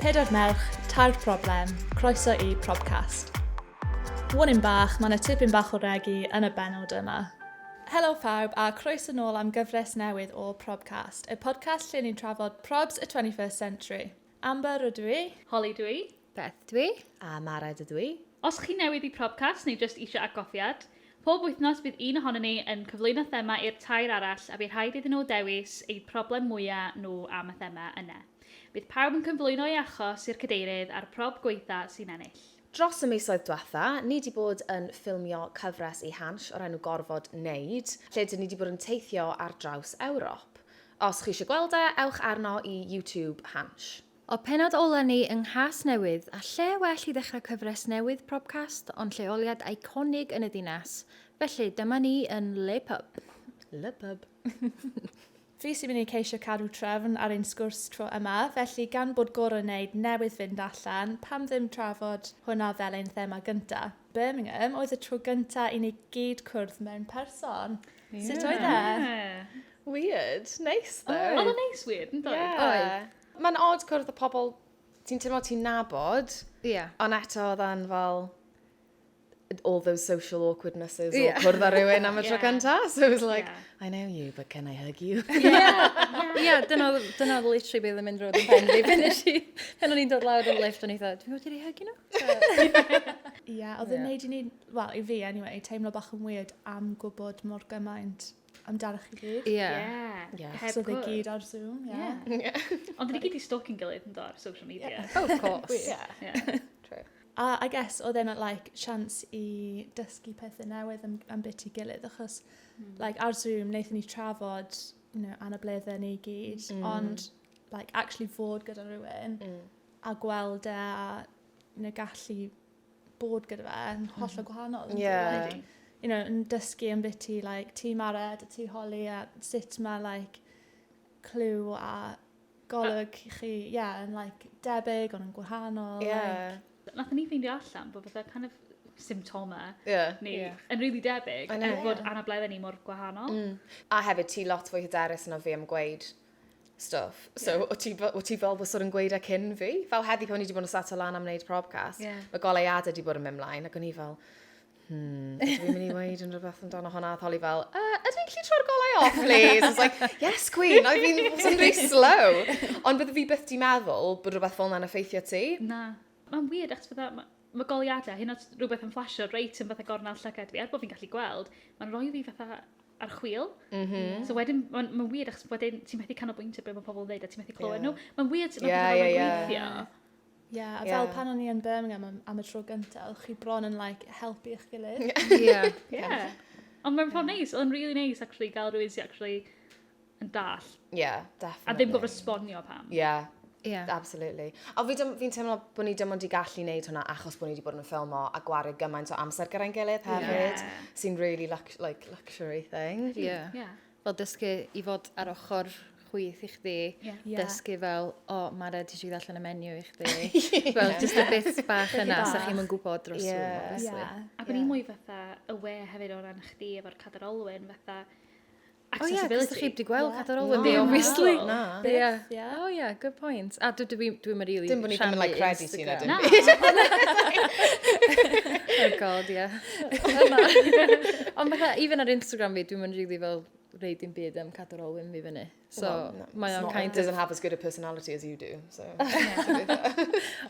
Pedair merch, tair problem, croeso I Probcast. Warning bach, mae yna tipyn bach o regi yn y benod yma. Helo pawb a croeso nôl am gyfres newydd o Probcast, y podcast lle ni'n trafod probs y 21st century. Amber ydw I. Holly dwi i. Beth dwi. A Mara ydw i. Os chi newydd i Probcast neu jyst eisiau atgoffiad, pob wythnos bydd un ohonyn ni yn cyflwyno thema i'r tair arall a bydd rhaid iddyn nhw dewis eu problem mwyaf nhw am y thema yna. Bydd pawb yn cyflwyno ei achos i'r cadeirydd a'r prob gweitha sy'n ennill. Dros y misoedd diwetha, ni wedi bod yn ffilmio cyfres i Hansh o'r enw Goro Neud, lle dyn ni wedi bod yn teithio ar draws Ewrop. Os chi eisiau gweld e, ewch arno i YouTube Hansh. O penod ola ni yng Nghas Newydd, a lle well i ddechrau cyfres newydd Probcast, ond lleoliad iconig yn y dinas. Felly, dyma ni yn Le Pub. Le Pub. Fi sy'n mynd i ceisio cadw trefn ar ein sgwrs tro yma, felly gan bod Goro Neud newydd fynd allan, pam ddim trafod hwnna fel ein thema gynta. Birmingham oedd y tro gynta i ni gyd cwrdd mewn person. Yeah. Sut oedd e? Weird. Nice, though. Oedd yn neis weird, yn dod? Yeah. Mae'n odd cwrdd y pobl ti'n teimlo ti'n nabod, ond eto oedd yn fel all those social awkwardnesses o cwrdd ar rywun am y tro cynta. So it was like, I know you, but can I hug you? Dyna oedd literally bydd yn mynd roedd yn pen fi. Pen o'n i'n dod lawr yn lift, o'n i ddod, dwi'n gwybod i'r hug nhw? Oedd yn neud i ni, wel, i fi anyway, teimlo bach yn weird am gwybod mor gymaint amdanoch chi gyd. So they gyd ar Zoom, Ond dyn ni gyd i stalking gilydd yn dod ar social media. Oh, of course. True. A I guess oedd e'n like chance i dysgu pethau newydd am bit i gilydd, achos like ar Zoom wnaethon ni trafod, anableddau ni gyd, ond like actually fod gyda rhywun a gweld e a gallu bod gyda fe yn hollol gwahanol. Yn dysgu am bit i like ti Mared a ti Holly a sut mae like clue a golwg i chi, yn like debyg ond yn gwahanol. Nathon ni ffeindio allan bod fatha kind of symptoma ni yn really debyg bod anableddau ni mor gwahanol. A hefyd ti lot fwy hyderus yna fi am gweud stuff. So, o ti fel bod yn gweud e cyn fi? Fel heddi pan ni wedi bod yn sato lan am wneud Probcast, mae goleiadau wedi bod yn mynd mlaen, ac o'n i fel, ydw i'n mynd i weid yn rhywbeth amdano hwnna, a Holly fel, ydw i'n gallu troi'r golau off, please? I was like, yes, Queen, I've been really slow. Ond bydde fi byth di meddwl bod rhywbeth fel yna'n effeithio ti? Na. Mae'n weird, achos fydda, mae goliadau, hyn oed rhywbeth yn flasio reit yn fatha gornel llygad fi, er bod fi'n gallu gweld, mae'n rhoi fi fatha ar chwil. So wedyn, mae'n weird, achos wedyn ti'n methu canolbwyntio be mae pobl yn dweud, a ti'n methu clywed nhw. Mae'n weird sut mae'n gweithio. A fel pan o'n i yn Birmingham am y tro gyntaf, o'ch chi bron yn helpu eich gilydd. Ond mae'n ffordd neis, oedd yn really neis, actually, gael rhywun sy'n actually yn dall. Definitely. A ddim gofod esbonio pam. Absolutely. A fi'n teimlo bod ni dim ond i gallu gwneud hwnna achos bod ni wedi bod yn ffilmo a gwario gymaint o amser gyda'n gilydd hefyd. Sy'n really luxury thing. Fel dysgu i fod ar ochr chwyth i chdi, dysgu fel, Mara, ti eisiau ddallan y menu i chdi. Fel, just y bit bach yna, sa chi'n mynd gwybod dros Zoom. A bod ni mwy fatha aware hefyd o ran chdi efo'r cadarolwyn, fatha accessibility. Cos chi wedi gweld cadarolwyn di, obviously. Good point. A dwi'n really dim bod ni ddim yn credu ti'n edrych. Na. Oh god, Ond fatha, even ar Instagram fi, dwi'n really fel reid i'n byd am cadarolwyn fi fyny. So, mae o'n kind of... doesn't have as good a personality as you do, so...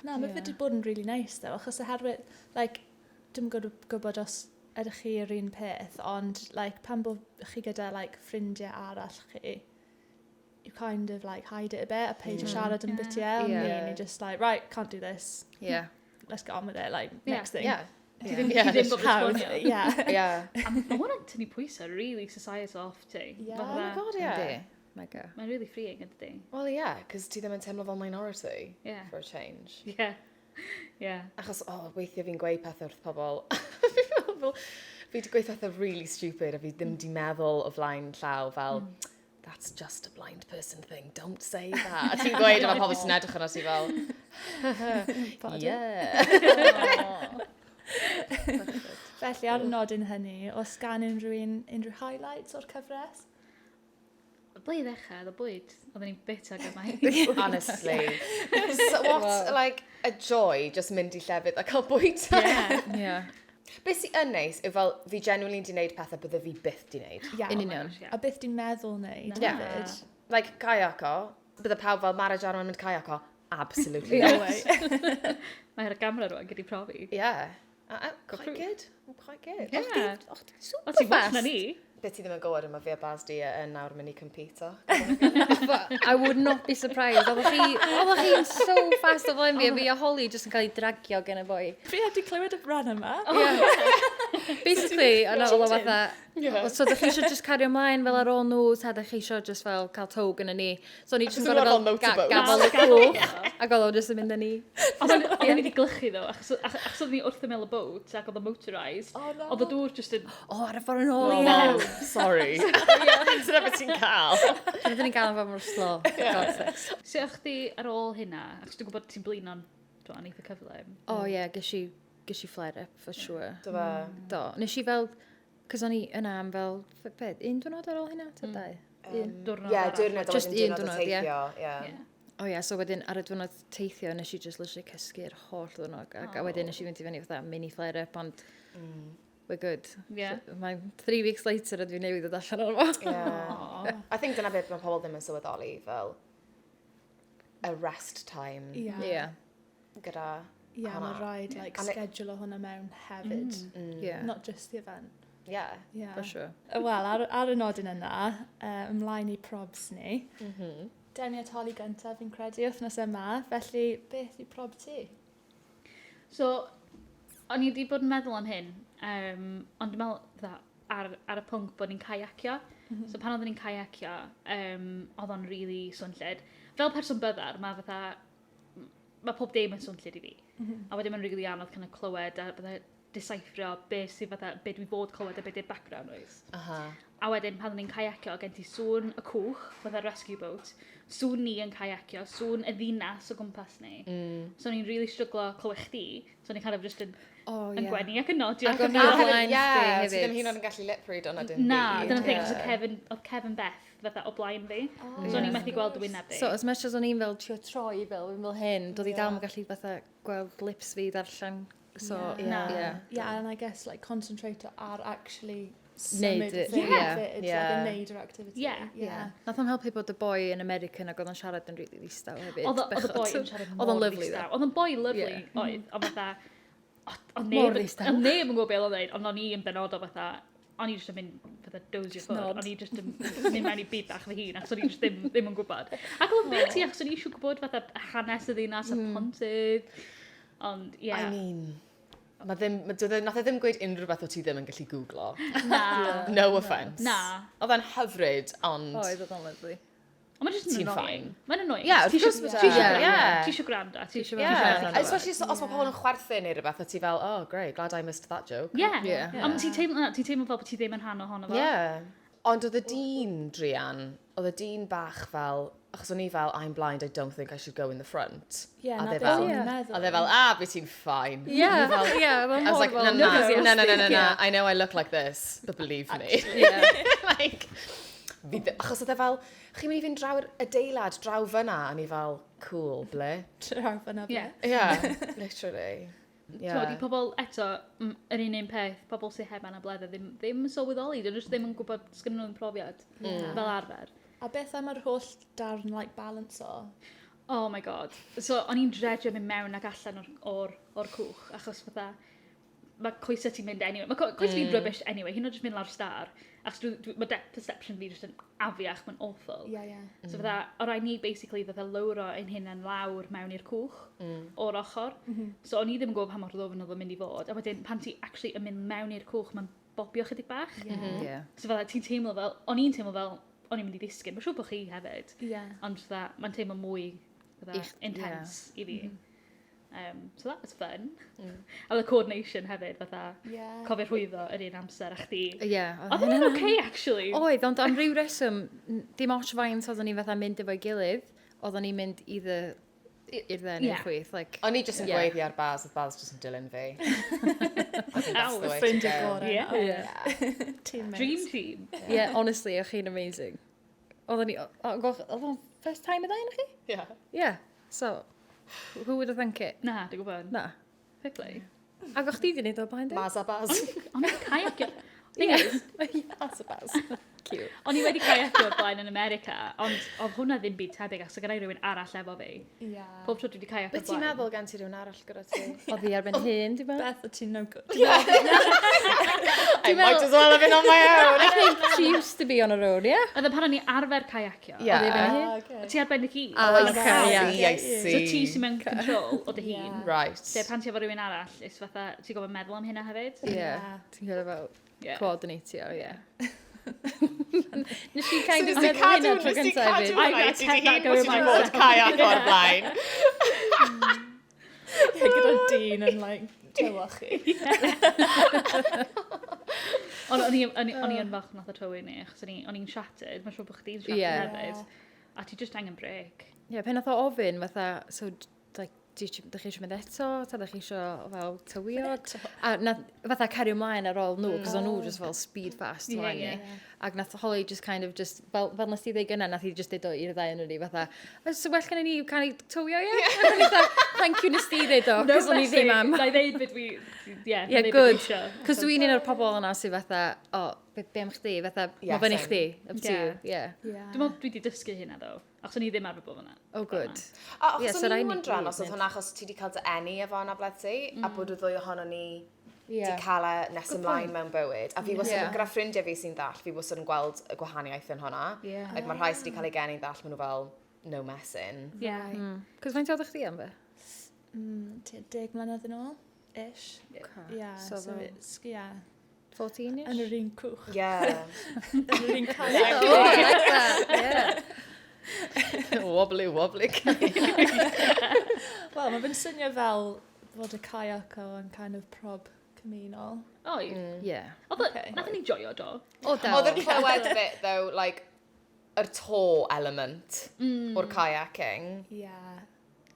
Na, mae wedi bod yn really nice, though, achos oherwydd, dwi'n gwybod os ydych chi yr un peth, ond pan bod chi gyda ffrindiau arall chi, you kind of hide it a bit, a peidio siarad yn bitiau, ond you're just right, can't do this. Let's get on with it, next thing. Ti ddim bod esbonio. A mae hwnna'n tynnu pwysau really societal off ti. Oh my god, Mega. Mae'n really freeing, ydy. Well, cos ti ddim yn teimlo fel minority for a change. Achos, weithio fi'n gweud pethau wrth pobl. Fi wedi gweud pethau really stupid a fi ddim di meddwl o flaen llaw fel, that's just a blind person thing, don't say that. Ti'n gweud efo pobl sy'n edrych yna ti fel, Felly, ar y nodyn hynny, os gan unrhyw highlights o'r cyfres? ble i ddechrau, y bwyd, oedden ni'n bita gyma. Honestly. So what, like, a joy just mynd i llefydd a cael bwyd. Yeah. Beth sy'n yn neis yw fel fi genuinely di wneud pethau bydde fi byth di wneud. Ie. In union. A byth di'n meddwl wneud. Na. hefyd. Like, kayako, bydde pawb fel marriage ar mynd kayako. Absolutely No not. way. Mae ar y gamera rwan gyda profi. Yeah. Quite good. Quite good. Yeah. Super O ti'n well na fast. ni? Beth ti ddim yn gwybod yma fi a Baz di yn nawr mynd i compete o. I would not be surprised. Oeddech chi'n so fast o flaen fi, a fi a Holly jyst yn cael ei dragio gen y boi. Fi wedi clywed y bran yma. Basically, yna oedd o fatha, Yeah. so ddech chi eisiau just cario ymlaen fel ar ôl nhw, ta ddech chi eisiau just fel cael tog yn y ni. So ni just yn Achos gorau nhw fel fel motorboat. gafel y cwch, ac oedd o just yn mynd â ni. Oedd yn mynd i glychu ddo, achos oedd ni wrth ymyl y boat, ac oedd o motorised. Oh, no. Oedd y dŵr just yn... O, ar y ffordd yn ôl i. Oh, sorry. Dyna beth ti'n cael. Rydyn ni'n gael yn fawr mor slow. God's sakes. So o'ch ti ar ôl hynna, achos dwi'n gwybod ti'n blino'n dwi'n eitha cyflym. O ie, ges i flare up, for sure. Do fe. Do, nes i fel, cos o'n i yna am fel, beth, un diwrnod ar ôl hynna, ta dau? Diwrnod Ie, arall. diwrnod o Just wedyn un diwrnod o diwrnod, ie. teithio. Ie. Ie. O ie, so wedyn ar y diwrnod teithio, nes i just literally cysgu'r holl diwrnod, a wedyn nes i fynd i fyny fatha mini flare up, ond we're good. Ie. So, mae 3 weeks later ydw i newydd o allan o'r fo. Yeah. I think dyna beth mae pobl ddim yn sylweddoli fel a rest time Ie. Ie. gyda Ie, hwnna. mae'n rhaid like, And it- schedule o hwnna mewn hefyd. Ie. Not just the event. Yeah. Yeah. For sure. Wel, ar y nodyn yna, ymlaen i probs ni. Dewni at holi gyntaf fi'n credu wythnos yma, felly beth i prob ti? So, o'n i wedi bod yn meddwl am hyn, ond dwi'n meddwl ar y pwnc bod ni'n kayacio. So pan oedden ni'n kayacio, oedd o'n really swnllid. Fel person byddar, mae pob dim yn swnllid i fi. A wedyn mae'n really anodd kind of clywed a bydda decifrio beth sydd be dwi fod clywed a beth yw'r background noise. A wedyn pan ni'n kayacio, gen ti sŵn y cwch, fatha rescue boat, sŵn ni yn kayacio, sŵn y ddinas o gwmpas ni. So ni'n really struglo clywed chdi, so ni'n kind of just yn gwenu ac yn nodio. Ac o'n A Ar hefyd, flaen chdi ie, hefyd. ti ddim hyn o'n gallu lip read o'na dim Na, byd. dyna'r thing, Ie. oedd Kevin Beth fatha o blaen fi. So o'n i'n methu gweld dy wyneb fi. So, as much as o'n i'n fel trio troi fel hyn, doedd i dal yn gallu fatha gweld lips fi ddarllen. So, Na. yeah. Yeah, and I guess like concentrate ar actually Neud symud it, y yeah. fyd, Yeah. like yn neud yr activity. Yeah. Yeah. Nath o'n helpu bod y boi yn American ac oedd o'n siarad yn really ddistaw hefyd. Oedd y boi yn siarad Oedd o'n mor lyfli, ddistaw. ddo. Oedd yn boi lyfli, Ie. oedd. Ond fatha, oedd Mor neb ddistaw. yn gwybod beth oedd e'n, ond o'n i yn benod o fatha, o'n i jyst yn mynd fatha dozio ffwrdd, Nod. o'n i jyst yn mynd mewn i byd bach fy hun, achos o'n i jyst ddim yn gwybod. Ac oedd beth i, achos o'n i eisiau gwybod fatha hanes y ddinas a pontydd, ond ie. I mean, nath e ddim gweud unrhyw beth o ti ddim yn gallu googlo. Na. No offence. Na. Oedd e'n hyfryd, ond... Oedd o'n lyflu. Ond mae'n jyst yn Ti'n annoying. fine. Mae'n annoying. Yeah, of Ti isio- course ti bod e. isio Yeah. gwrando, ti isio gwrando, ti isio Yeah, gwrando. especially os mae pobl yn chwerthu neu rhywbeth, a ti fel, oh, great, glad I missed that joke. Yeah. Yeah. Ond ti'n teimlo fel bod ti ddim yn rhan ohono fo. Yeah. Ond oedd y dyn, Drian, oedd y dyn bach fel, achos o'n i fel, I'm blind, I don't think I should go in the front. Yeah, A na dde beth fel- o'n i'n Yeah. meddwl. A dde fel, bydd ti'n fine. Yeah, yeah, oedd o'n I was mor like, fel no, I know I look like this, but believe me. Yeah. Like, achos oedd e fel, chi'n mynd i fynd draw y deilad, draw fyna, a ni fel, cool, ble? Draw fyna Yeah. Yeah, literally. Yeah. I pobl eto, yr un peth, pobl sy'n heb anabledda ddim yn sylweddoli, dyn nhw jyst ddim yn gwybod sgyn nhw'n profiad fel arfer. A beth am yr holl darn like balance o? Oh my god. So, o'n i'n dredio mynd mewn ac allan o'r cwch, achos fatha, mae coesau ti'n mynd anyway. Mae coesau fi'n rubbish anyway, hyn o jyst mynd lawr star. Achos mae depth perception fi jyst yn afiach, mae'n awful. Yeah, yeah. So fatha, o rai ni basically fatha lowro ein hyn yn lawr mewn i'r cwch o'r ochr. So o'n i ddim yn gwybod pa mor ddofn oedd o'n mynd i fod. A wedyn pan ti actually yn mynd mewn i'r cwch, mae'n bobio chydig bach. Yeah. So fatha, ti'n teimlo fel, o'n i'n teimlo fel, o'n i'n mynd i ddisgyn. Mae'n siŵr bod chi hefyd. Yeah. Ond fatha, mae'n teimlo mwy fatha, Ich- intense i fi. So that was fun. A the coordination hefyd, fatha, Yeah. cofio rhwyddo yr un amser a chdi. Yeah. Oedd hynny'n okay, actually. Oedd, ond am ryw reswm, dim ots faint oedden ni fatha mynd efo'i gilydd, oedden ni'n mynd i'r dden i'r Yeah. chwith. Like, O'n i jyst yn Yeah. gweithio ar Baz, oedd Baz jyst yn dilyn fi. Ow, Ffrindiau gorau. Yeah. Teammates. Dream team. yeah, honestly, o'ch chi'n amazing. Oedd o'n first time y ddau na chi? Yeah. Yeah. So, who would have think it? Na, dwi'n gwybod. Na. Ffigli. Ac o'ch ti di wneud o blaen di? Maz a baz. Ond i'n kayak... Yes. Maz a baz. Cute. O'n i wedi kayak o'r blaen yn America, ond oedd hwnna ddim byd tebyg, ac so gyda'i rhywun arall efo fi. Yeah. Pob tro dwi wedi kayak o'r Beth ti'n blaen. meddwl gan ti rhywun arall gyda ti? Oedd hi erbyn hyn, di ba? Beth, o ti'n no good. I might as well have been on my own. I think she used to be on her own, yeah? Oedd pan o'n i arfer kayacio. Yeah. Oedd hi erbyn hyn? Okay. Ti ar ben y ci. I see. So ti sy'n mewn control o dy hun. Right. Lle pan ti efo rhywun arall, is fatha, ti'n gofyn meddwl am hynna hefyd? Yeah. Ti'n gwybod fel Yeah. coordinatio, yeah. Nes i kind of Nes ti meddwl hynna cadw tro gyntaf I hefyd. got hwnna, ti ten di that hyn go bod in ti my di bod set. kayak o'r blaen. Gyda dyn yn, like, tywach chi. Ond o'n i yn falch nath o tywy ni, achos o'n i'n shattered, mae'n siŵr bod chdi'n shattered Yeah. hefyd. A ti just angen break. Ie, pen oedd o ofyn, fatha, so, like, ydych chi eisiau mynd eto, ta ydych chi eisiau fel tywio? A fatha cario ymlaen ar ôl nhw, cos o'n nhw just fel speed fast Ie, ymlaen ie. ni. Ac nath Holly just kind of just, fel nes ti ddweud gyna, nath i just dweud o i'r ddau yn ni, fatha, so well gan ni cael ei tywio, ie? Ac o'n i fatha, thank you nes ti ddweud o, cos o'n i ddim am. Na i ddeud beth dwi... Ie, good. Cos dwi'n un o'r pobol yna sydd fatha, o, be am chdi? Fatha, Yeah, mae fyny same. chdi, up to you, Yeah. ie. Dwi'n meddwl dwi wedi dysgu hynna ddo, achos o'n i ddim arfer bod hynna. Oh, good. A Ie, achos so o'n rai i'n ni wondran gyd os oedd mynd. hwnna achos ti wedi cael dy eni efo hwnna bled ti, a bod y ddwy ohono ni Ie. wedi cael e nes ymlaen mewn bywyd. A fi wastad, Ie. gyda ffrindiau fi sy'n ddall, fi wastad yn gweld y gwahaniaeth yn hwnna. Ie. Like, mae rhai sydd wedi cael ei geni'n ddall, maen nhw fel no messing. Ie. Cos faint oedd chdi am fe? 10 mlynedd yn ôl, ish. Okay. Yeah, So so fel- it's, yeah. 14-ish? Yn yr un cwch. Yeah. Yn yr un cael. Oh, I like that, yeah. Wobbly, wobbly. Wel, mae fe'n swnio fel fod y kayak o'n kind of prob cymunol. O, Yeah. Okay. nath ni joio do. O, da. Oedd yn clywed bit, though, like, yr to element o'r kayaking. Yeah.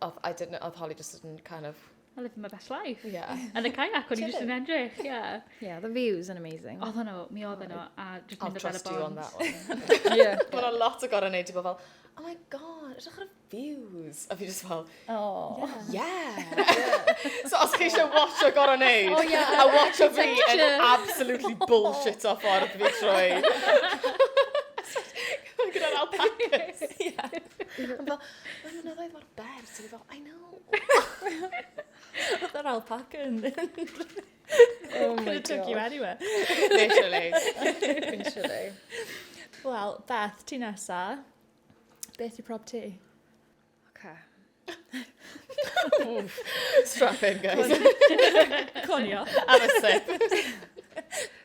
Oedd Holly just yn kind of, I live my best life. yeah. Yn y kayak, o'n i just yn edrych, yeah. Yeah, the views are amazing. Oedd nhw, mi oedd nhw, a just I'll mynd o fel y trust you on bond. that one. Yeah. Mae'n lot o gorau neud i bod fel, oh my god, ydych ar y views. A fi just fel, Oh. yeah. So os chi eisiau watch o gorau neud, Oh, yeah, a watch o fi yn architecture. absolutely bullshit o ffordd fi trwy. Gyda'r alpacas. Ond fel, mae'n mynyddoedd mor ber, so fi fel, I know. Oedd yr alpaca yn... Oh my Could have took you god. anywhere. Literally. Literally. Wel, Beth, ti nesa. Beth yw prob ti? Okay. Strap in, guys. Conio. Have a sip.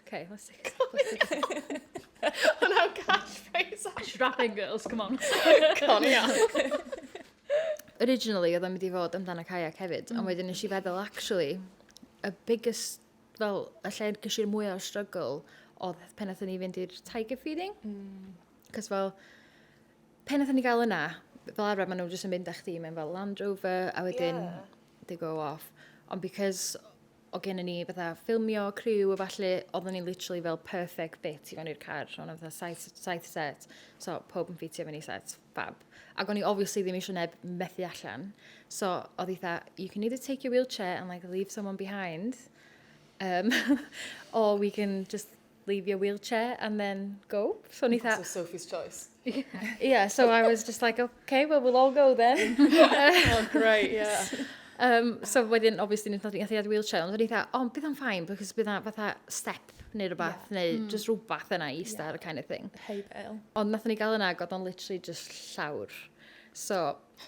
Okay, let's take it. Hwna'n catchphrase. Strapping girls, come on. Conio. Originally, oedd o'n mynd i fod amdano kayak hefyd, ond wedyn nes i feddwl, actually, y biggest, fel, y lle gysi'r mwy o'r struggle, oedd pen athyn ni fynd i'r tiger feeding. Cos fel, pen athyn ni gael yna, fel arfer, maen nhw jyst yn mynd â chdi mewn fel Land Rover, a wedyn, they go off. Ond because o gen ni fatha ffilmio, criw, a falle, oedden ni literally fel perfect fit i fewn i'r car, ond oedd saith set, so pob yn ffitio fewn i set, fab. Ac o'n i obviously ddim eisiau neb methu allan, so oedd i tha, you can either take your wheelchair and like leave someone behind, or we can just leave your wheelchair and then go. So o'n i tha, So Sophie's choice. yeah, so I was just like, okay, well, we'll all go then. Oh, great, yeah. So wedyn, obviously, nes nath i ad wheelchair, ond o'n i dda, bydd o'n ffain, because bydd o'n fatha step neu rhywbeth, neu just rhywbeth yna i star, kind of thing. Hay bale. Ond nath ni gael yna, oedd o'n literally just llawr. So,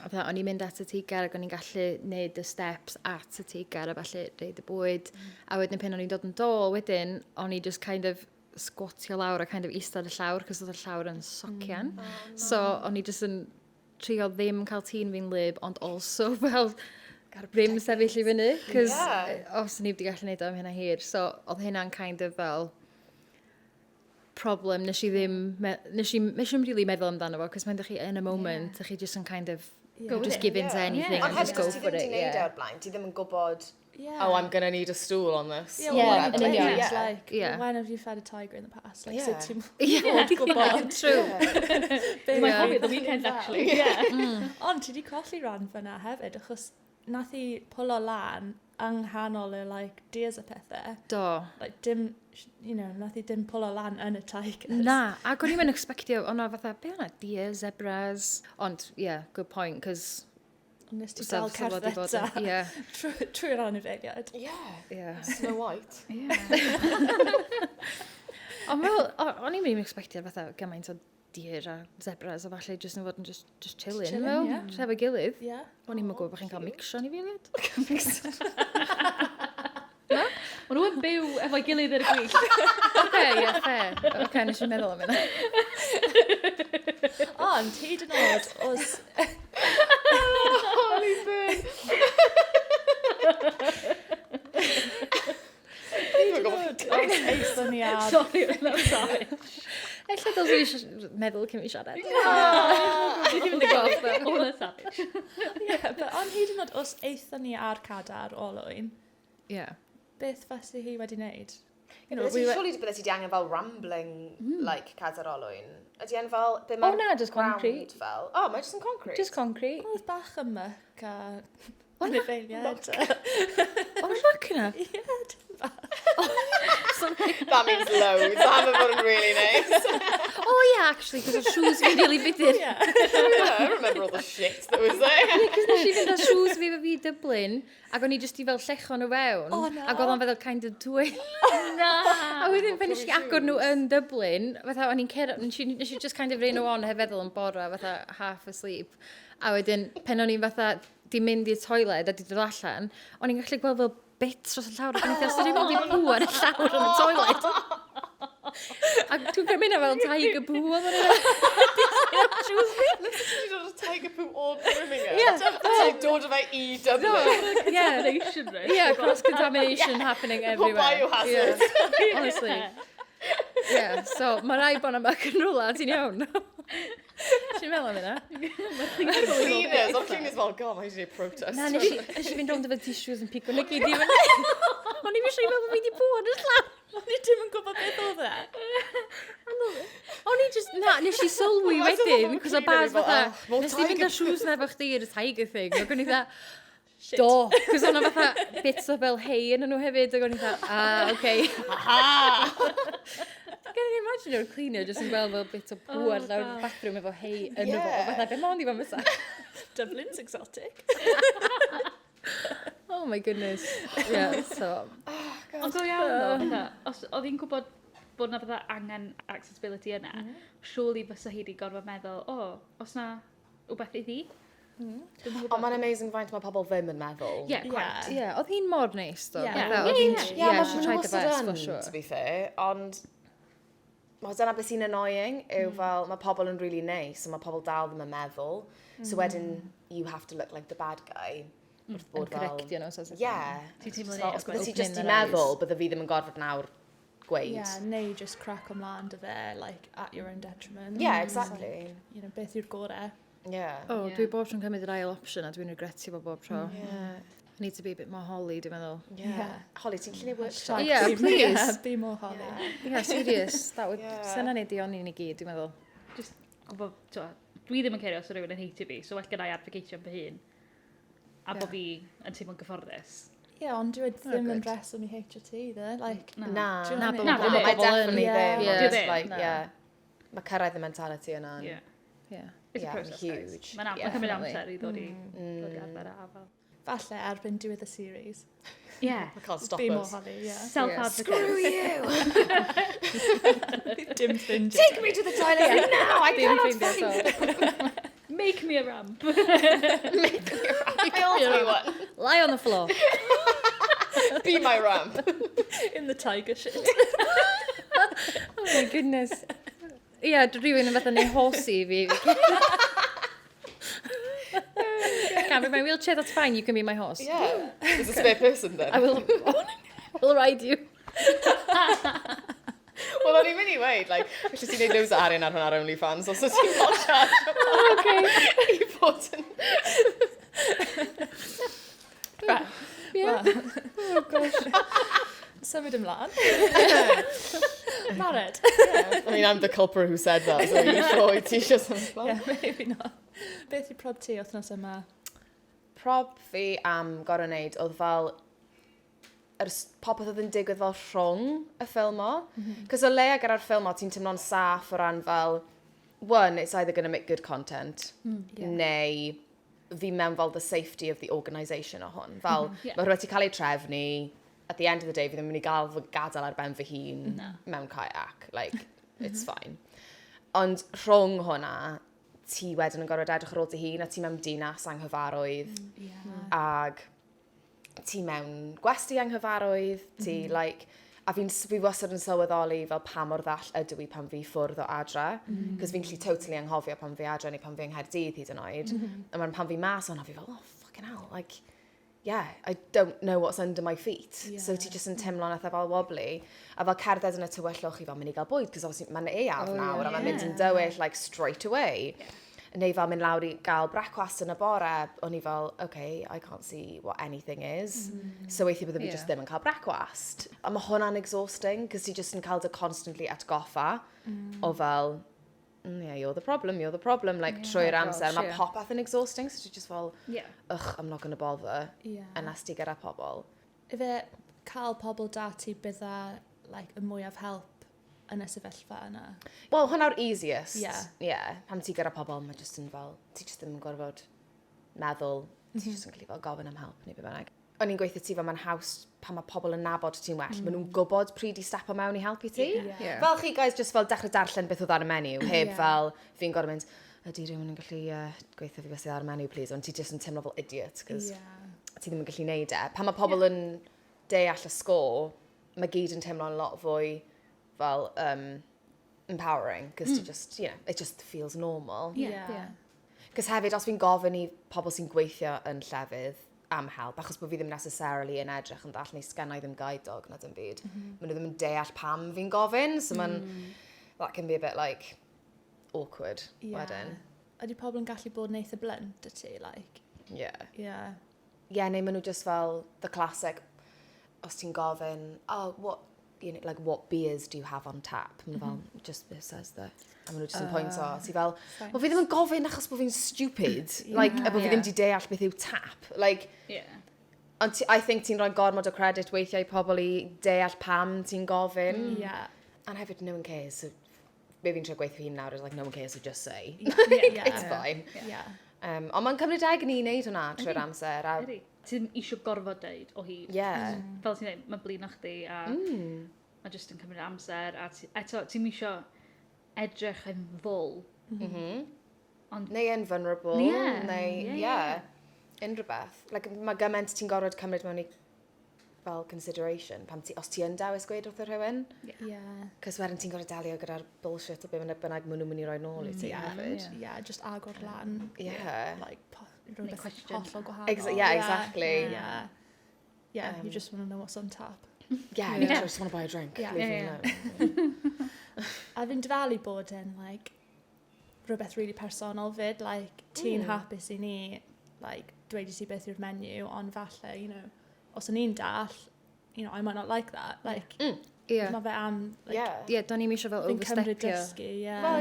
o'n i'n mynd at y tigar, ac o'n i'n gallu neud y steps at y tigar, a falle reid y bwyd. A wedyn pen o'n i'n dod yn dol, wedyn, o'n i just kind of squatio lawr a kind of eistedd y llawr, cos oedd y llawr yn socian. So, o'n i just yn trio ddim cael tîn fi'n lyb, ond also fel ddim sefyll i fyny, cos os ni wedi gallu neud o am hynna hir. So, oedd hynna'n kind of fel problem, nes i ddim really meddwl amdano fo, cos mae'n dych chi in a moment, dych chi just yn kind of Go just with it. give in to anything Ond and just hefyd, go os ti for ddim it. wedi neud Yeah. o'r blaen, ti ddim yn gwybod oh, I'm going to need a stool on this. Yeah, Yeah, well, yeah. it's like, Yeah. when have you fed a tiger in the past? Like, Yeah. sut ti'n True. Mae'n hoffi the weekend, actually. Yeah. Ond ti di colli ran fyna hefyd, achos nath i pwlo lan yng nghanol y, like, deers y pethau. Do. Like, dim, nath i dim pwlo lan yn y tigers. Na, ac o'n i'n mynd expectio, o'na fatha, be o'na, deer, zebras. Ond, yeah, good point, cos... Nes ti dal cerdded Yeah. trwy'r anifeiliad. Yeah. Snow White. Ond fel, o'n i'n mynd expectio fatha gymaint o deer a zebras a falle jyst yn fod yn just chilling, fel, just efo gilydd. O'n i'n mynd gwybod bod chi'n cael mixio anifeiliad. Mae nhw'n byw efo'i gilydd ar y gwyll. Ie, fair. Oce, nes i'n meddwl am hynna. Ond hyd yn oed, os... Holy burn. Hyd yn oed, os eithon ni ar... Sorry, I'm sorry. Ella dylse fi meddwl cyn fi siarad. Ti ddim yn gwybod. O'n y savage. Ond hyd yn oed, os eithon ni ar cadar olwyn, Ie. beth fysa hi wedi wneud? Surely bydde ti di angen fel rambling, like, cadar olwyn. Ydy yn fel... O na, just concrete. Fel. Oh, mae just yn concrete. Just concrete. Oedd bach y myc a anifeiliad. O'n myc yna? Ie, dim bach. That means loads. That would have been really nice. Oh yeah, actually, because the shoes fi really bitter. Yeah, I remember all the shit that was there. Cos nes i fynd â shoes fi fi Dublin, ac o'n i jyst i fel llecho nhw fewn, Oh, no. ac oedd o'n feddwl kind of dwy. Na. A wedyn pen nes i agor nhw yn Dublin, fatha o'n i'n cerdd, nes i just kind of rein nhw on hefeddwl yn bora, fatha half asleep. A wedyn, pen o'n i'n fatha, di mynd i'r toilet a di dod allan, o'n i'n gallu gweld fel bits dros y llawr, ac o'n i'n gallu mynd i bw ar y llawr yn y toilet. A dwi'n cymryd fel tiger poo oedd o'n Looks like she did a tiger poo all Birmingham. Yeah. It's dod o fe i Dublin. Contamination, right? Yeah, cross-contamination happening everywhere. Biohazard. Yeah, honestly. Yeah, so mae rai bod yma cynrwla, ti'n iawn? Ti'n meddwl am hynna? Cleaners, o'r cleaners fel, god, mae eisiau protest. Na, nes i fynd rownd efo tissues yn pico Nicky di fyny. O'n i'n eisiau meddwl bod fi wedi bod yn llaw. O'n i ddim yn gwybod beth oedd e. O'n i just, na, nes i sylwi wedyn, cos o bas fatha, nes i fynd â shoes na efo chdi i'r tiger thing, ac o'n i dda, do, cos o'na fatha bits o fel hei yn nhw hefyd, ac o'n i dda, okay. Gan i'n imagine o'r cleaner jyst yn gweld fel bit o pŵ ar lawr y bathroom efo hei yn nhw fo, fatha, be ma'n di fan fysa? Dublin's exotic. Oh my goodness. Yeah, so... Ond go iawn ddo, os oedd hi'n gwybod bod na fydda angen accessibility yna, surely fysa hi wedi gorfod meddwl, os na wbeth iddi? Ond mae'n amazing faint mae pobl ddim yn meddwl. Yeah, quite. Yeah, oedd hi'n mor neis, do. Yeah, she tried the best, for sure. To be fair, ond dyna beth sy'n annoying yw fel mae pobl yn really nice, and mae pobl dal ddim yn meddwl. So wedyn, you have to look like the bad guy. Yn correctio nhw, so... Yeah. Ti'n teimlo So, ni, os bydde ti just i meddwl, bydde fi ddim yn gorfod nawr gweud. Yeah, neu just crack ymlaen dy fe, like, at your own detriment. Yeah, exactly. Like, beth yw'r gorau. Yeah. Oh, dwi bob tro'n cymryd yr ail option a dwi'n regretio fo bob tro. Yeah. I need to be a bit more holly, dwi'n meddwl. Yeah. Holly, ti'n llunio workshop? Yeah, please. Yeah, be more holly. Yeah, serious. That would... Yeah. Senna ni dioni ni gyd, dwi'n meddwl. Just gwybod, dwi ddim yn cerio os o rhywun yn heitio fi, so well gyda'i advocateio am fy hun. A bod fi yn teimlo'n gyfforddus. Yeah, ond dwi ddim yn reswm i HRT, dde. Like, Na. Na, Mae definitely yeah. ddim. Yeah. Just Yeah. like, yeah. Mae cyrraedd y mentality yna. Yeah. Yeah. It's a Yeah, process, huge. guys. Mae'n Yeah, cymryd definitely. amser i ddod i arfer a afel. Falle erbyn diwedd y series. Yeah. I can't stop Be more us. holly, yeah. Self-advocate. Screw you! Dim ffrindiau. Take me to the toilet now! I cannot find it! Make me a ramp. Build me one. Lie on the floor. Be my ramp. In the tiger shit. Oh my goodness. Ia, rhywun yn fath yn ei hosi fi. Can be my wheelchair, that's fine, you can be my horse. Yeah. There's a spare person then. I will ride you. Wel, o'n i'n mynd i weid, like, felly ti'n neud loads o arian ar hwn ar OnlyFans, os ti'n cael charge Okay. i fod yn... Right. Yeah. Well, Oh gosh. Symud ymlaen. Married. Yeah. I mean, I'm the culprit who said that, so you sure ti eisiau symud ymlaen? Yeah, maybe not. Beth yw prob ti wythnos yma? Prob fi am Goro Neud oedd fel popeth oedd yn digwydd fel rhwng y ffilm o. Cos o leia gyda'r ffilm o, ti'n teimlo'n saff o ran fel, one, it's either going to make good content, neu fi mewn fel the safety of the organisation o hwn. Fel, mae rhywbeth ti cael ei trefnu, at the end of the day, fi ddim yn mynd i gael fy gadael ar ben fy hun mewn kayak. Like, it's fine. Ond rhwng hwnna, ti wedyn yn gorfod edrych ar ôl dy hun, a ti mewn dinas anghyfarwydd, ag ti mewn gwesti anghyfarwydd, ti, like, a fi wastad yn sylweddoli fel pa mor ddall ydw i pan fi ffwrdd o adre, cos fi'n gallu totally anghofio pan fi adre neu pan fi yng Nghaerdydd hyd yn oed, a pan fi mas o'na fi fel, oh, fucking hell, like, yeah, I don't know what's under my feet. Yeah. So ti just yn teimlo'n eitha fel wobbly. A fel cerdded yn y tywyllwch i fel mynd i gael bwyd, cos obviously mae'n eaf nawr, a mae'n mynd yn dywyll, like, straight away. Neu fel mynd lawr i gael brecwast yn y bore, o'n i fel, okay, I can't see what anything is. So weithio byddwn fi just ddim yn cael brecwast. A mae hwnna'n exhausting, cos ti just yn cael dy constantly atgoffa o fel, yeah, you're the problem, like, trwy'r amser. Mae popeth yn exhausting, so ti just fel, ugh, I'm not going to bother, unless ti gyda pobl. Ife cael pobl da ti bydda, like, y mwyaf help yn y sefyllfa yna? Wel, hwnna'r easiest. Yeah. Pan ti gyda pobl, mae just yn fel, ti just ddim yn gorfod meddwl, ti just yn gallu fel gofyn am help, neu be bynnag. O'n i'n gweithio ti fel mae'n haws pan mae pobl yn nabod ti'n well. Maen nhw'n gwybod pryd i stepo mewn i helpu ti. Fel chi guys just fel dechrau darllen beth oedd ar y menu, heb fel fi'n gorfod mynd, ydy rhywun yn gallu gweithio fi beth ar y menu, please, ond ti just yn teimlo fel idiot, cos ti ddim yn gallu neud e. Pan mae pobl yn deall y sgôr, mae gyd yn teimlo'n lot fwy fel empowering, cos ti just, you know, it just feels normal. Cos hefyd, os fi'n gofyn i pobl sy'n gweithio yn llefydd, am help, achos bod fi ddim necessarily yn edrych yn dall, neu sgennau ddim guide dog na dim byd. Maen nhw ddim yn deall pam fi'n gofyn, so that can be a bit like awkward wedyn. Ydy pobl yn gallu bod yn eitha blunt y ti, like? Yeah, neu maen nhw just fel the classic, os ti'n gofyn, oh, what beers do you have on tap? Maen nhw fel, just this says that. A maen nhw just yn pwynt o. Ti fel, wel fi ddim yn gofyn achos bod fi'n stupid. Like, a bod fi ddim di deall beth yw tap. Like, ond I think ti'n rhoi gormod o credit weithiau i pobl i deall pam ti'n gofyn. And hefyd, no one cares. So, be fi'n trio gweithio hi'n nawr is like, no one cares, so just say. It's fine. Ond mae'n cymryd eg ni i wneud hwnna trwy'r amser. Ti'n eisiau gorfod deud o hyd. Fel ti'n dweud, mae'n blin o chdi a mae jyst yn cymryd amser. A eto, ti'n eisiau edrych yn fwl. Neu yn vulnerable. Neu, unrhyw beth. Like, mae gymaint ti'n gorfod cymryd mewn i fel consideration os ti yn dewis gweud wrth rhywun. Cos wedyn ti'n gorfod delio gyda'r bullshit o be bynnag maen nhw'n mynd i roi nôl i ti hefyd. Just agor lan. Like, rhywbeth hollol gwahanol. Exactly. You just want to know what's on tap. You just want to buy a drink. A fi'n dyfalu bod yn, like, rhywbeth really personol fyd, like, ti'n hapus i ni, like, dweud i ti beth yw'r menu, ond falle, you know, os o'n i'n dall, you know, I might not like that, like, mae fe am, like, do'n i'n eisiau fel overstepio. Well,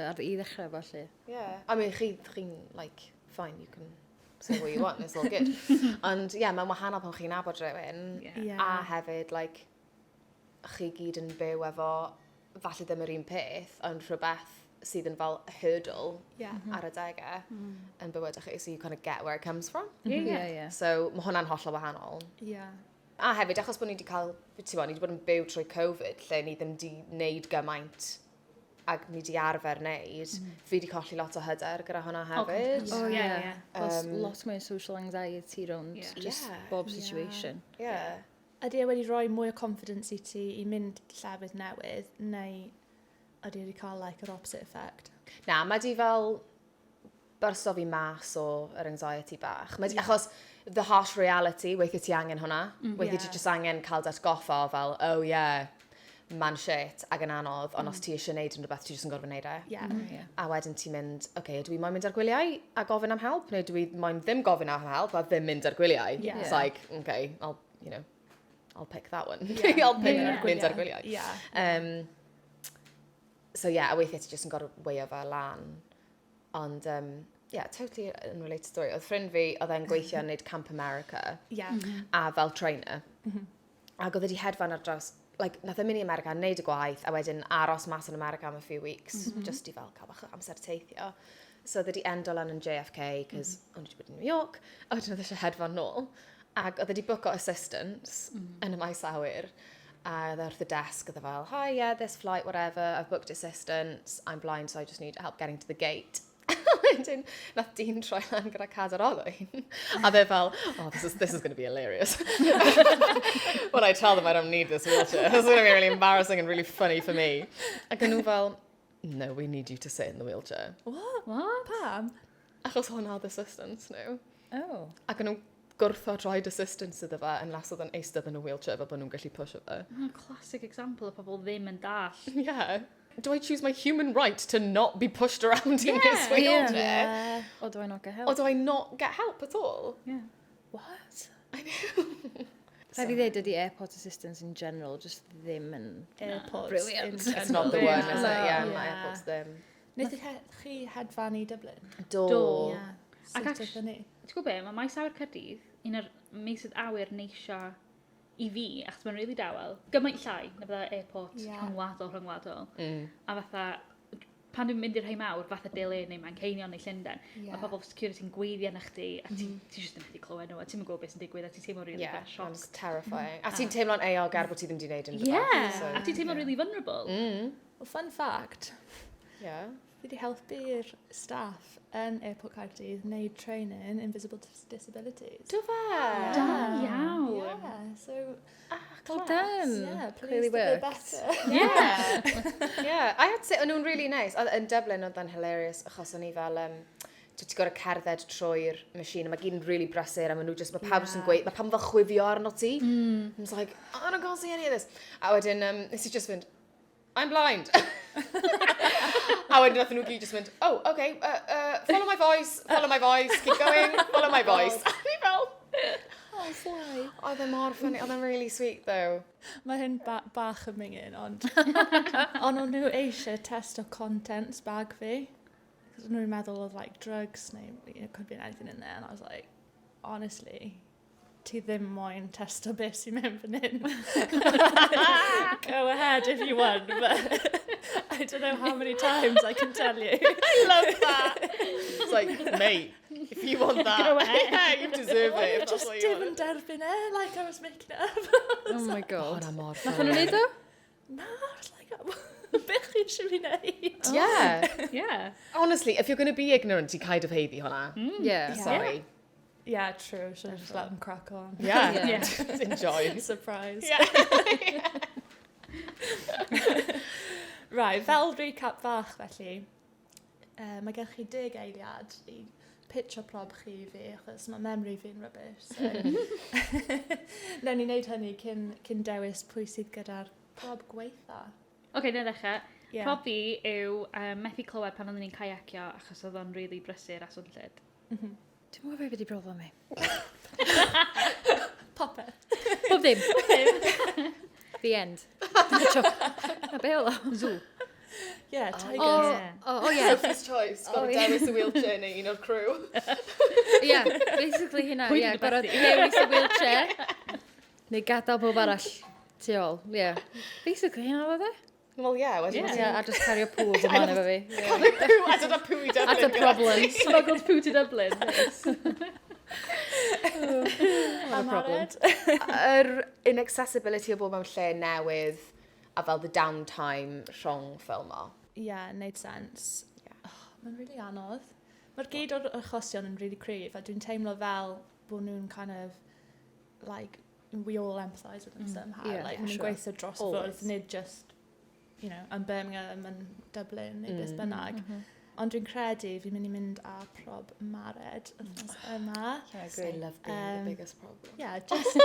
ar i ddechrau, falle. I mean, chi'n, like, fine, you can say what you want, it's all good. Ond, mae'n wahanol pan chi'n nabod rhywun, a hefyd, like, chi gyd yn byw efo, falle ddim yr un peth, ond rhywbeth sydd yn fel hurdle ar y degau yn bywyd chi, so you kind of get where it comes from. So mae hwnna'n hollol wahanol. A hefyd, achos bod ni wedi cael, ni wedi bod yn byw trwy Covid, lle ni ddim wedi wneud gymaint ac ni wedi arfer wneud, fi wedi colli lot o hyder gyda hwnna hefyd. Plus lot mwy social anxiety rond just bob situation. Ydy e wedi rhoi mwy o confidence i ti i mynd llefydd newydd, neu ydy wedi cael, like, yr opposite effect? Na, mae di fel byrso fi mas o yr anxiety bach. Achos the harsh reality, weithio ti angen hwnna. Weithio ti just angen cael datgoffa o fel, oh man shit, ag yn anodd, ond os ti eisiau gwneud yn rhywbeth, ti just yn gorfod wneud e. A wedyn ti'n mynd, dwi moyn mynd ar gwyliau a gofyn am help, neu dwi moyn ddim gofyn am help a ddim mynd ar gwyliau. It's like, I'll, I'll pick that one. Yeah. I'll pick Yeah. mynd ar gwyliau. Yeah. So yeah, a weithiau ti jyst yn gorfod weio fe lan. Ond, yeah, totally unrelated story. Oedd ffrind fi, oedd e'n gweithio yn neud Camp America. Yeah. A fel trainer. Ac oedd wedi hedfan ar draws, like, nath e mynd i America, neud y gwaith, a wedyn aros mas yn America am a few weeks, just i fel cael bach o amser teithio. So oedd wedi endol yn JFK, cos o'n wedi bod yn New York, a wedyn oedd eisiau hedfan nôl. Ac oedd wedi book o assistance yn y maes awyr. A oedd wrth y desk, oedd e fel, hi, yeah, this flight, whatever, I've booked assistance, I'm blind, so I just need help getting to the gate. Wedyn, nath dyn troi lan gyda cadar olwyn. A they fel, oh, this is going to be hilarious. When I tell them I don't need this wheelchair, this is going to be really embarrassing and really funny for me. Ac nhw fel, no, we need you to sit in the wheelchair. What? Pam? Achos hwnna oedd assistance nhw. Oh. Ac nhw gwrtho droed assistance iddo fe yn las oedd yn eistedd yn y wheelchair fel bod nhw'n gallu push o fe. Classic example o pobl ddim yn dall. Yeah. Do I choose my human right to not be pushed around in this wheelchair? Yeah. Or do I not get help? Or do I not get help at all? Yeah. What? I know. Rhaid fi ddeud ydi airport assistance in general just ddim yn... Airports. Brilliant. in It's not the general. one, is it? Yeah, my Yeah. airport's them. Wnaeth chi hedfan i Dublin? Do. Yeah. Ac Sut ac- oedd hynny? Ti'n gwybod be, mae maes awyr Caerdydd, un o'r meysydd awyr neisio i fi, achos mae'n really dawel, gymaint llai na fydda airport rhyngwladol. A fatha, pan dwi'n mynd i'r rhai mawr, fatha Dilyn neu Manceinion neu Llundain, mae pobl security'n gweiddi arna chdi, a ti jyst yn medru clywed nhw, a ti'n mynd gwybod beth sy'n digwydd, a ti'n teimlo really Yeah, shock. it's terrifying. A ti'n teimlo'n eog ar bod ti ddim wedi gwneud yn dy Yeah, so, a ti'n teimlo really vulnerable. Well, fun fact, Yeah. fi wedi helpu'r staff yn Airport Caerdydd wneud training in visible disabilities. Do fe? Da iawn. Yeah, so... Well class. done. Yeah, Clearly pleased to be worked. better. Yeah. Yeah, I had to say, o'n nhw'n really nice. Yn Dublin oedd yn hilarious, achos o'n i fel, ti'n gorau cerdded trwy'r machine, a mae gyd yn really brysur, a mae nhw just, mae pawb jyst yn gweud, mae pawb yn fel chwifio arno ti. And it's like, oh, I can't see any of this. A wedyn, nes i just fynd, I'm blind. A wedyn nath nhw gyd just mynd, oh, okay, follow my voice, keep going, follow my voice. A ni fel, Oh, fly. oedd e mor funny, oedd e'n really sweet though. Mae hyn bach yn mingin, ond o'n nhw eisiau test o contents bag fi. Cos nhw'n meddwl oedd like drugs neu it could be anything in there. And I was like, honestly, ti ddim moyn testo beth sy'n mynd fan hyn. Go ahead if you want, but I don't know how many times I can tell you. I love that. It's like, mate, if you want that, Go ahead. yeah, you deserve it. I If that's just what you didn't want. derbyn e, like I was making it up. Oh my Oh, god. na mor Nath nhw'n neud o? No, I was like, beth chi eisiau fi wneud? Yeah. Yeah. Honestly, if you're going to be ignorant, you kind of heiddi hwnna. Yeah. Sorry. Yeah, true. Should have just let them crack on. Yeah. Yeah. Just enjoy. Surprise. Yeah. Right, fel recap fach felly, mae gen chi 10 eiliad i pitch o prob chi I fi, achos mae memory fi'n rubbish. So. Newn ni wneud hynny cyn dewis pwy sydd gyda'r prob gweitha. OK, na ddechrau. Yeah. Prob fi yw methu clywed pan oedden ni'n kayacio achos oedd o'n really brysur a swnllyd. Dwi'n mwyn beth ydi broblem mi. Popeth. Bob dim. The end. A be ola? Zoo. Yeah, tigers. Oh, yeah. Sophie's choice. Got to dewis y wheelchair neu un o'r crew. Yeah, basically hynna. Pwy Yeah, di gorau bethu? dewis y wheelchair. Neu gadael pob arall tu ôl. Yeah. Basically hynna oedd e? Well, yeah. Wedyn Yeah. Yeah, a just cario pools yma efo fi. Yeah. Pw, a dyna pw I Dublin. That's a problem. Smuggled food to Dublin. What a problem. Yr inaccessibility o bod mewn lle newydd a fel the downtime rhwng ffilm o. Yeah, neud sense. Yeah. Oh, mae'n really anodd. Mae'r gyd o'r achosion yn really cryf, a dwi'n teimlo fel bod nhw'n kind of, like, we all empathise with them somehow. Yeah, like, yeah, maen nhw'n sure. gweithio dros y Always. fwrdd, nid just, you know, yn Birmingham, yn Dublin, neu beth bynnag. Ond dwi'n credu fi'n mynd I mynd â prob mared wythnos yma. I love being the biggest problem. Yeah, just...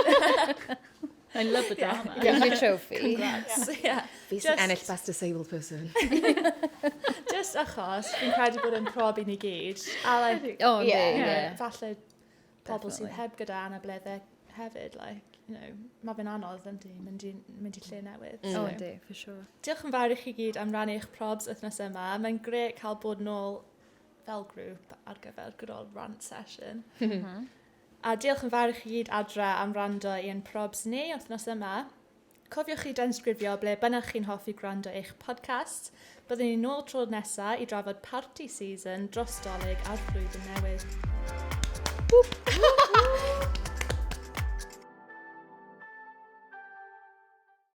I love the drama. Give me a trophy. Congrats. Yeah. Fi Just- sy'n ennill best disabled person. Just achos, fi'n credu bod yn prob I ni gyd. A like, Oh, Yeah. yeah. yeah. Falle pobl sydd Definitely. heb gyda anableddau hefyd, like, you know, mae fe'n anodd yndi, mynd i lle newydd. O, yndi, for sure. Diolch yn fawr i chi gyd am rannu eich probs wythnos yma. Mae'n grêt cael bod nôl fel grŵp ar gyfer good old rant session. A diolch yn fawr i chi gyd adra am rando i'n probs ni wythnos yma. Cofiwch chi densgrifio ble bynnag chi'n hoffi gwrando eich podcast. Byddwn ni nôl tro nesaf i drafod party season dros dolyg a'r flwyddyn newydd.